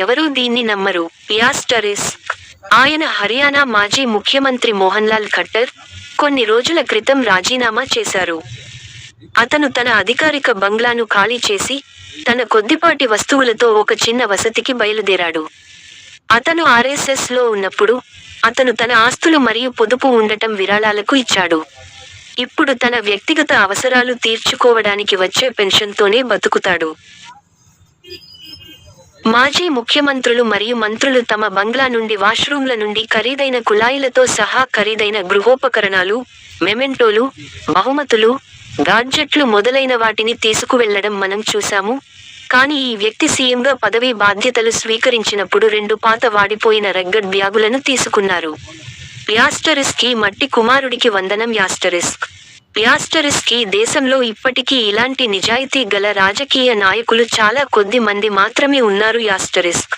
ఎవరూ దీన్ని నమ్మరు. యాస్టరిస్క్. ఆయన హర్యానా మాజీ ముఖ్యమంత్రి మోహన్లాల్ ఖట్టర్ కొన్ని రోజుల క్రితం రాజీనామా చేశారు. అతను తన అధికారిక బంగ్లాను ఖాళీ చేసి, తన కొద్దిపాటి వస్తువులతో ఒక చిన్న వసతికి బయలుదేరాడు. అతను ఆర్ఎస్ఎస్ లో ఉన్నప్పుడు, అతను తన ఆస్తులు మరియు పొదుపు ఉండటం విరాళాలకు ఇచ్చాడు. ఇప్పుడు తన వ్యక్తిగత అవసరాలు తీర్చుకోవడానికి వచ్చే పెన్షన్తోనే బతుకుతాడు. మాజీ ముఖ్యమంత్రులు మరియు మంత్రులు తమ బంగ్లా నుండి వాష్రూమ్ల నుండి ఖరీదైన కుళాయిలతో సహా ఖరీదైన గృహోపకరణాలు, మెమెంటోలు, బహుమతులు, గాడ్జెట్లు మొదలైన వాటిని తీసుకువెళ్లడం మనం చూశాము. కానీ ఈ వ్యక్తి సీఎంగా పదవీ బాధ్యతలు స్వీకరించినప్పుడు 2 పాత వాడిపోయిన రగ్గడ్ బ్యాగులను తీసుకున్నారు. యాస్టరిస్క్. ఈ మట్టి కుమారుడికి వందనం. యాస్టరిస్క్. యాస్టరిస్క్. ఈ దేశంలో ఇప్పటికీ ఇలాంటి నిజాయితీ గల రాజకీయ నాయకులు చాలా కొద్ది మంది మాత్రమే ఉన్నారు. యాస్టరిస్క్.